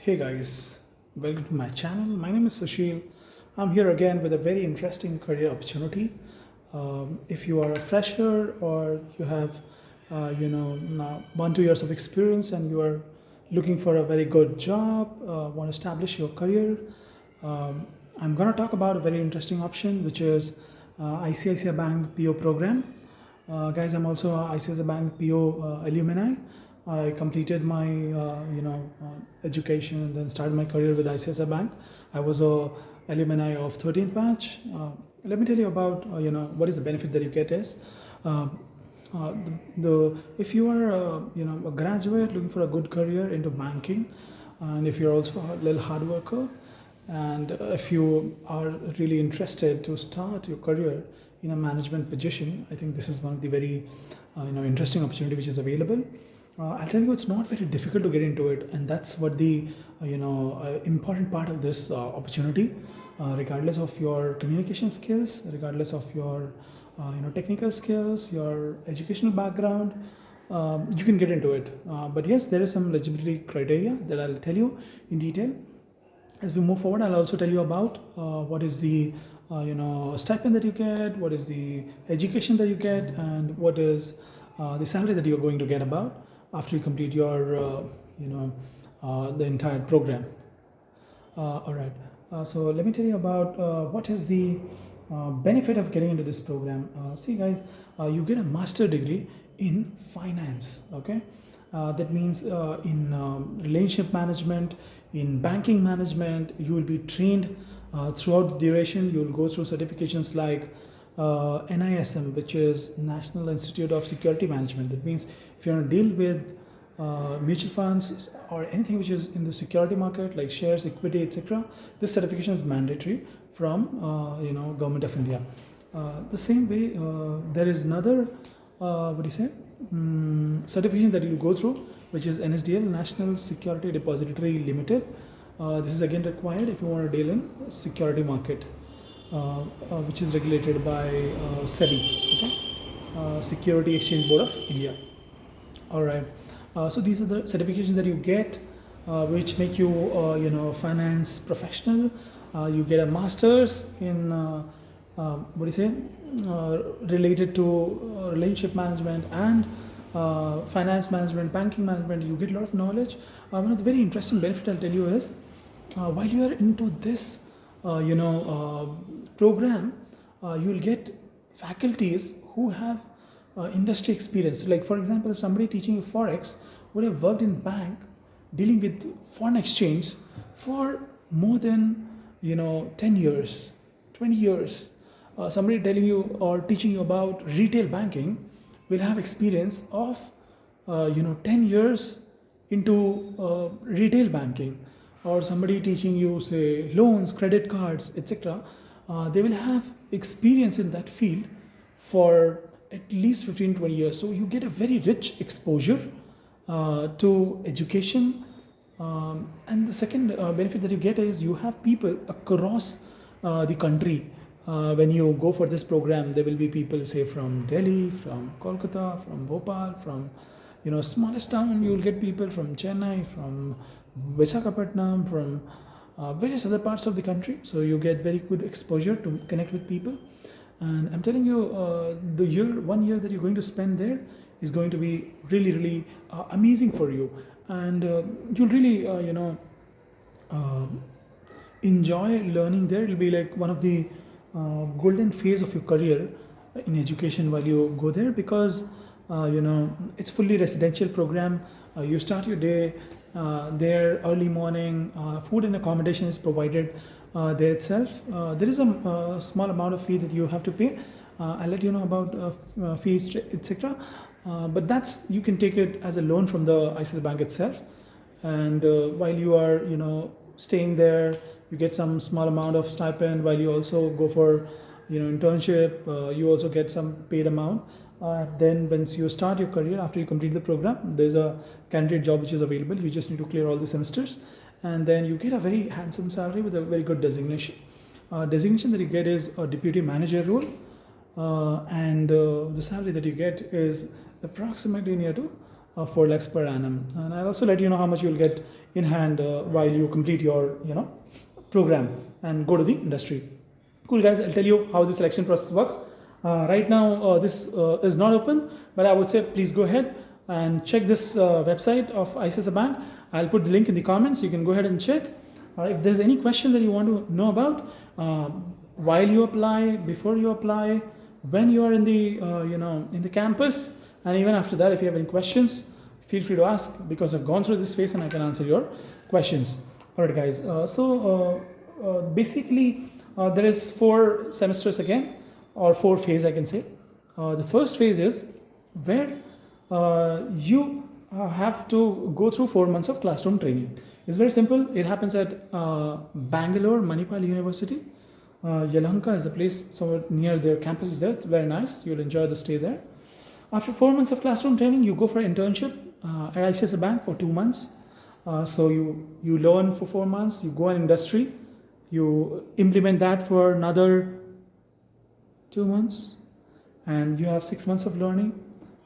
Hey guys, welcome to my channel. My name is Sushil. I'm here again with a very interesting career opportunity. If you are a fresher or you have, now 1 2 years of experience and you are looking for a very good job, want to establish your career, I'm going to talk about a very interesting option, which is ICICI Bank PO program. Guys, I'm also a ICICI Bank PO alumni. I completed my education and then started my career with ICICI Bank. I was a alumni of 13th batch. Let me tell you about what is the benefit that you get is uh, if you are a graduate looking for a good career into banking, and if you're also a little hard worker, and if you are really interested to start your career in a management position, I think this is one of the very interesting opportunity which is available. I'll tell you, it's not very difficult to get into it, and that's what the important part of this opportunity. Regardless of your communication skills, regardless of your technical skills, your educational background, you can get into it. But yes, there is some eligibility criteria that I'll tell you in detail. As we move forward, I'll also tell you about what is the stipend that you get, what is the education that you get, and what is the salary that you're going to get about after you complete your the entire program. All right. So let me tell you about what is the benefit of getting into this program. See, guys, you get a master degree in finance. Okay, that means in relationship management, in banking management. You will be trained throughout the duration. You will go through certifications like NISM, which is National Institute of Security Management. That means if you want to deal with mutual funds or anything which is in the security market like shares, equity, etc., this certification is mandatory from government of India. The same way, there is another certification that you will go through, which is NSDL, National Security Depository Limited. This is again required if you want to deal in security market, which is regulated by SEBI, okay? Security Exchange Board of India. All right. So these are the certifications that you get, which make you, finance professional. You get a master's in related to relationship management and finance management, banking management. You get a lot of knowledge. One of the very interesting benefit I'll tell you is while you are into this, program, you will get faculties who have industry experience. Like for example, if somebody teaching you forex would have worked in bank dealing with foreign exchange for more than 10 years, 20 years. Somebody telling you or teaching you about retail banking will have experience of 10 years into retail banking. Or somebody teaching you, say, loans, credit cards, etc., they will have experience in that field for at least 15-20 years. So you get a very rich exposure to education. And the second benefit that you get is you have people across the country. When you go for this program, there will be people, say, from Delhi, from Kolkata, from Bhopal, from smallest town. You will get people from Chennai, from Visakhapatnam, from various other parts of the country. So you get very good exposure to connect with people. And I'm telling you, the 1 year that you're going to spend there is going to be really, really amazing for you. And you'll really, enjoy learning there. It'll be like one of the golden phase of your career in education while you go there, because it's fully residential program. You start your day there early morning. Food and accommodation is provided there itself. There is a small amount of fee that you have to pay. I'll let you know about fees, etc. But that's, you can take it as a loan from the ICICI Bank itself. And while you are staying there, you get some small amount of stipend. While you also go for internship, you also get some paid amount. Then once you start your career, after you complete the program, there's a candidate job which is available. You just need to clear all the semesters, and then you get a very handsome salary with a very good designation. Designation that you get is a deputy manager role, and the salary that you get is approximately near to 4 lakhs per annum. And I'll also let you know how much you'll get in hand while you complete your program and go to the industry. Cool guys, I'll tell you how the selection process works. Right now this is not open, but I would say please go ahead and check this website of ICICI Bank. I'll put the link in the comments. You can go ahead and check. If there's any question that you want to know about while you apply, before you apply, when you are in the in the campus, and even after that, if you have any questions, feel free to ask, because I've gone through this phase and I can answer your questions. All right, guys. Basically, there is 4 semesters again, or 4 phases, I can say. The first phase is where you have to go through 4 months of classroom training. It's very simple. It happens at Bangalore, Manipal University. Yelahanka is the place somewhere near their campus is there. It's very nice. You'll enjoy the stay there. After 4 months of classroom training, you go for an internship at ICICI Bank for 2 months. So you learn for 4 months. You go in industry. You implement that for another 2 months, and you have 6 months of learning,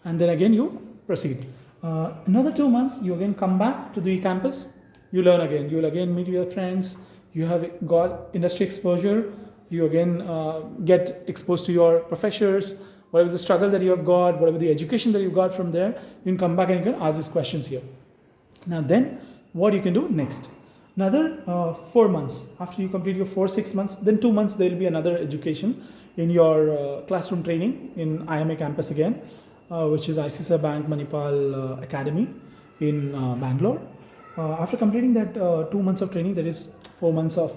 and then again you proceed. Another 2 months, you again come back to the campus. You learn again. You'll again meet your friends. You have got industry exposure. You again get exposed to your professors. Whatever the struggle that you have got, whatever the education that you got from there, you can come back and you can ask these questions here. Now then, what you can do next? Another 4 months. After you complete your 4-6 months, then 2 months there will be another education in your classroom training in IMA campus again, which is ICICI Bank Manipal Academy in Bangalore. After completing that 2 months of training, that is 4 months of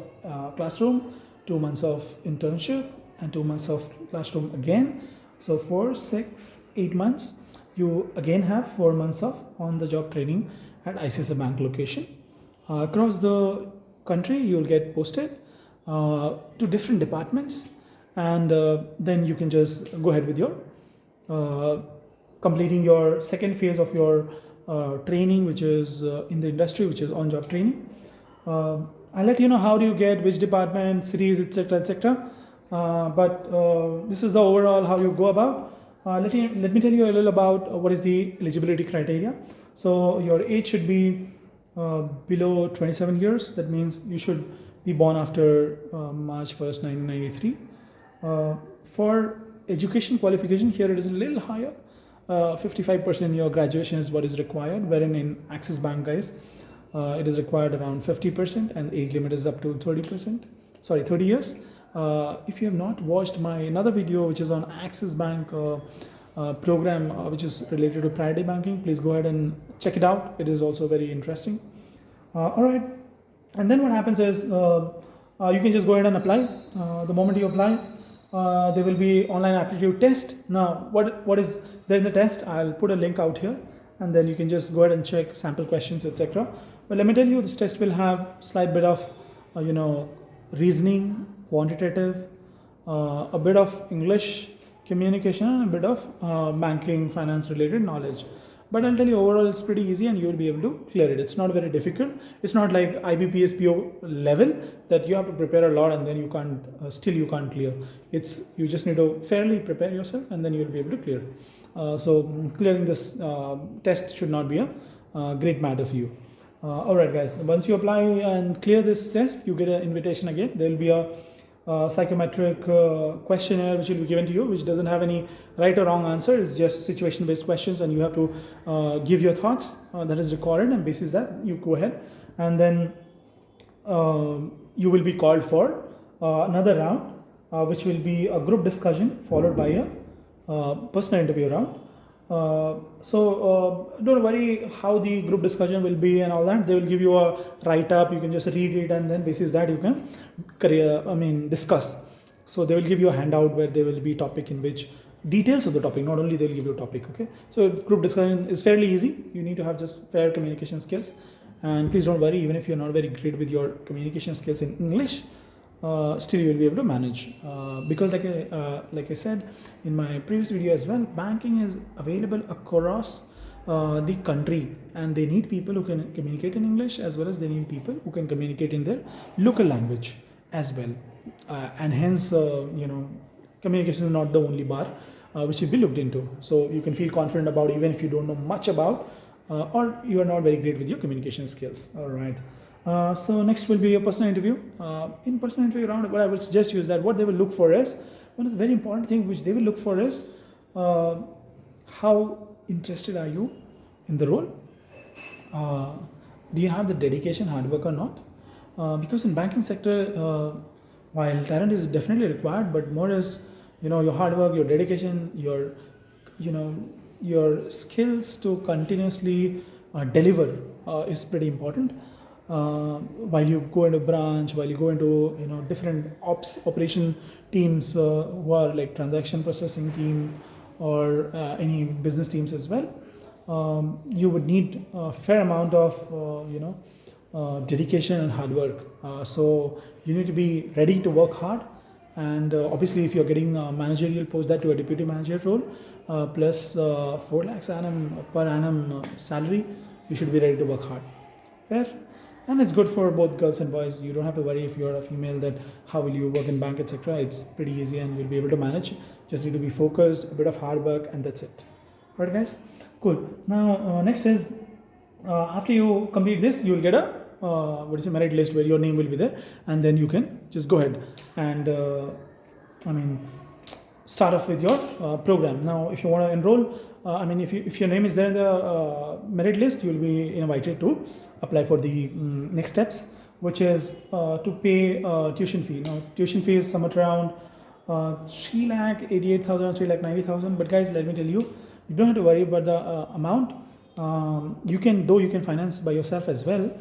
classroom, 2 months of internship, and 2 months of classroom again. So 4, 6, 8 months, you again have 4 months of on-the-job training at ICICI Bank location. Across the country, you will get posted to different departments, and then you can just go ahead with your completing your second phase of your training, which is in the industry, which is on-job training. I'll let you know how do you get which department, cities, etc., etc. But this is the overall how you go about. Let me tell you a little about what is the eligibility criteria. So your age should be below 27 years. That means you should be born after March 1st, 1993. For education qualification, here it is a little higher. 55% your graduation is what is required, wherein in Axis Bank, guys, it is required around 50%, and age limit is up to 30 years. If you have not watched my another video, which is on Axis Bank program, which is related to priority banking, please go ahead and check it out. It is also very interesting. All right, and then what happens is you can just go ahead and apply. The moment you apply, there will be online aptitude test. Now, what is there in the test? I'll put a link out here, and then you can just go ahead and check sample questions, etc. But let me tell you, this test will have slight bit of reasoning, quantitative, a bit of English communication, and a bit of banking, finance related knowledge. But I'll tell you, overall it's pretty easy and you will be able to clear it. It's not very difficult. It's not like IBPS PO level that you have to prepare a lot and then you can't you can't clear. You just need to fairly prepare yourself and then you'll be able to clear. So clearing this test should not be a great matter for you. Alright guys, once you apply and clear this test, you get an invitation again. There will be a psychometric questionnaire which will be given to you, which doesn't have any right or wrong answer. It's just situation based questions, and you have to give your thoughts. That is recorded, and basis that you go ahead, and then you will be called for another round, which will be a group discussion followed by a personal interview round. Don't worry how the group discussion will be and all that. They will give you a write-up. You can just read it, and then basis that you can discuss. So they will give you a handout where there will be topic in which details of the topic, not only they'll give you a topic. Okay, so group discussion is fairly easy. You need to have just fair communication skills, and please don't worry, even if you're not very great with your communication skills in English, still you will be able to manage, because like I said in my previous video as well, banking is available across the country, and they need people who can communicate in English, as well as they need people who can communicate in their local language as well, and hence communication is not the only bar which should be looked into. So you can feel confident about, even if you don't know much about or you are not very great with your communication skills. All right. So next will be a personal interview. In personal interview round, what I would suggest you is that what they will look for is, one of the very important things which they will look for is uh, how interested are you in the role. uh, do you have the dedication, hard work or not? Because in banking sector, while talent is definitely required, but more is, your hard work, your dedication, you know your skills to continuously deliver is pretty important. While you go into branch, while you go into different operation teams, who are like transaction processing team or any business teams as well, you would need a fair amount of dedication and hard work. So you need to be ready to work hard, and obviously if you're getting a managerial post, that to a deputy manager role, plus 4 lakhs per annum salary, you should be ready to work hard. Fair. And it's good for both girls and boys. You don't have to worry if you're a female that how will you work in bank, etc. It's pretty easy and you'll be able to manage. Just need to be focused, a bit of hard work, and that's it. Alright guys, cool. Now next is, after you complete this, you'll get a merit list where your name will be there, and then you can just go ahead and start off with your program. Now if you want to enroll, if your name is there in the merit list, you will be invited to apply for the next steps, which is to pay tuition fee. Now tuition fee is somewhat around 3,88,000, 3,90,000. But guys, let me tell you, you don't have to worry about the amount. You can finance by yourself as well,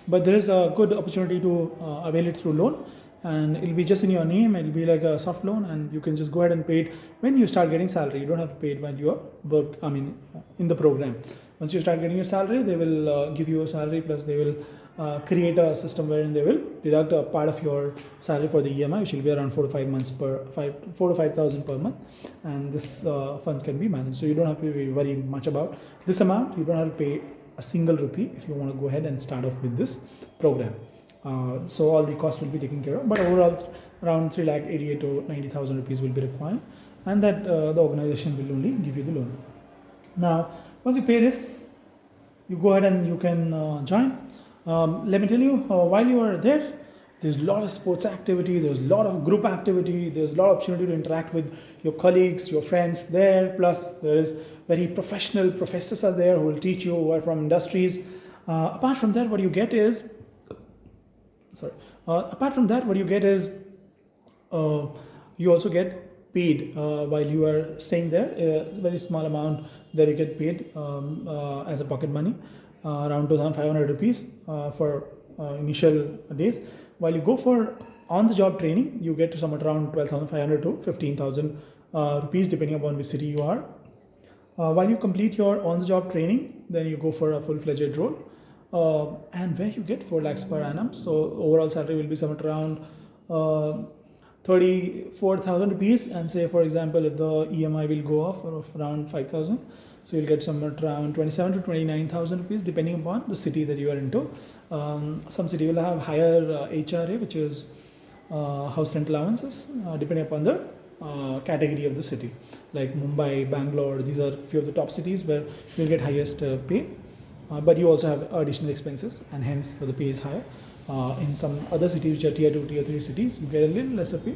but there is a good opportunity to avail it through loan, and it'll be just in your name. It'll be like a soft loan, and you can just go ahead and pay it when you start getting salary. You don't have to pay it when you are in the program. Once you start getting your salary, they will give you a salary, plus they will create a system wherein they will deduct a part of your salary for the EMI, which will be around 4 to 5,000 per month, and this funds can be managed. So you don't have to be worried much about this amount. You don't have to pay a single rupee if you want to go ahead and start off with this program. So all the costs will be taken care of, but overall around 3,88,000 to 90,000 rupees will be required, and that the organization will only give you the loan. Now once you pay this, you go ahead and you can join. Let me tell you, while you are there, there's a lot of sports activity, there's a lot of group activity, there's a lot of opportunity to interact with your colleagues, your friends there, plus there is very professional professors are there who will teach you, who are from industries. Apart from that, what you get is you also get paid while you are staying there. A very small amount that you get paid as a pocket money, around 2,500 rupees for initial days. While you go for on-the-job training, you get to somewhat around 12,500 to 15,000 rupees, depending upon which city you are. While you complete your on-the-job training, then you go for a full-fledged role, and where you get 4 lakhs per annum. So overall salary will be somewhat around 34,000 rupees, and say for example if the EMI will go off of around 5,000, so you'll get somewhat around 27 to 29,000 rupees, depending upon the city that you are into. Some city will have higher HRA, which is house rent allowances, depending upon the category of the city. Like Mumbai, Bangalore, these are few of the top cities where you'll get highest pay, but you also have additional expenses, and hence the pay is higher. In some other cities which are tier 2, tier 3 cities, you get a little lesser pay,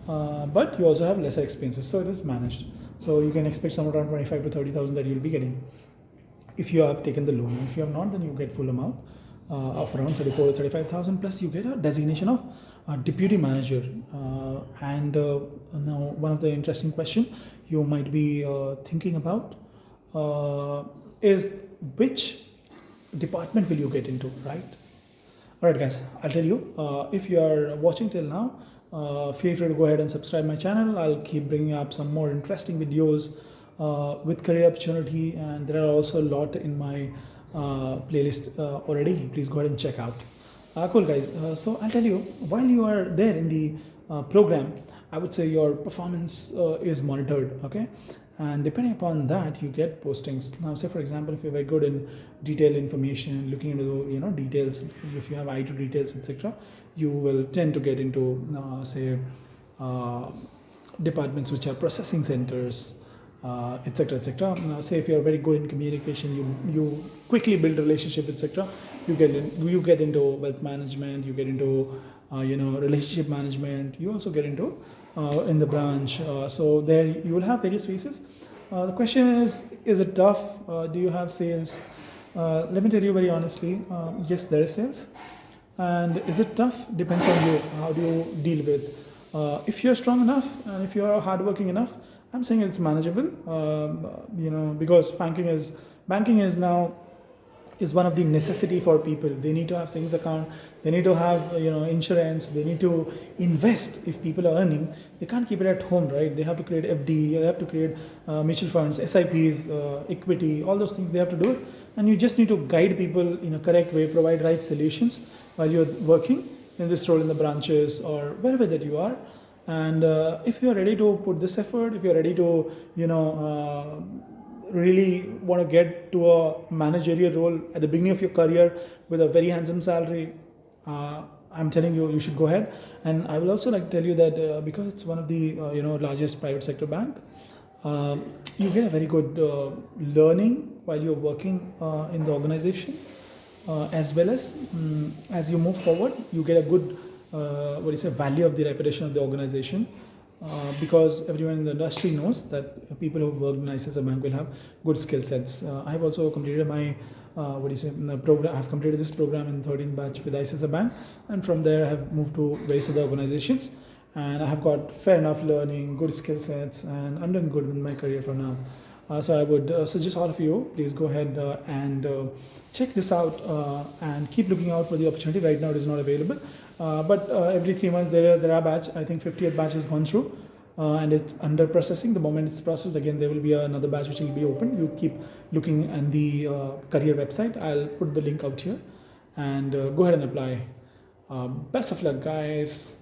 but you also have lesser expenses, so it is managed. So you can expect somewhere around 25 to 30,000 that you'll be getting if you have taken the loan. If you have not, then you get full amount of around 34 to 35,000, plus you get a designation of deputy manager. Now one of the interesting question you might be thinking about is which department will you get into, right? Alright guys, I'll tell you, if you are watching till now, feel free to go ahead and subscribe my channel. I'll keep bringing up some more interesting videos with career opportunity, and there are also a lot in my playlist already. Please go ahead and check out. Cool guys, so I'll tell you, while you are there in the program, I would say your performance is monitored, okay? And depending upon that, you get postings. Now say for example, if you're very good in detailed information, looking into details, if you have eye to details, etc., you will tend to get into departments which are processing centers, etc. etc. Say if you are very good in communication, you quickly build relationship, etc. You get into wealth management, you get into relationship management. You also get into in the branch. So there you will have various phases. The question is it tough? Do you have sales? Let me tell you very honestly. Yes, there is sales. And is it tough? Depends on you. How do you deal with? If you're strong enough and if you're hardworking enough, I'm saying it's manageable. Because banking is now is one of the necessity for people. They need to have savings account. They need to have insurance. They need to invest. If people are earning, they can't keep it at home, right? They have to create FD. They have to create mutual funds, SIPs, equity. All those things they have to do it. And you just need to guide people in a correct way, provide right solutions while you're working in this role in the branches or wherever that you are. And if you're ready to put this effort, if you're ready to really want to get to a managerial role at the beginning of your career with a very handsome salary, I'm telling you, you should go ahead. And I will also like to tell you that because it's one of the largest private sector bank, you get a very good learning while you're working in the organization, as well as you move forward, you get a good value of the reputation of the organization. Because everyone in the industry knows that people who work in ICICI Bank will have good skill sets. I have also completed my program. I have completed this program in 13th batch with ICICI Bank, and from there I have moved to various other organizations, and I have got fair enough learning, good skill sets, and I'm doing good with my career for now. So I would suggest all of you, please go ahead and check this out and keep looking out for the opportunity. Right now it is not available. But every 3 months there are batch. I think 50th batch has gone through and it's under processing. The moment it's processed, again there will be another batch which will be open. You keep looking at the career website. I'll put the link out here and go ahead and apply. Best of luck, guys.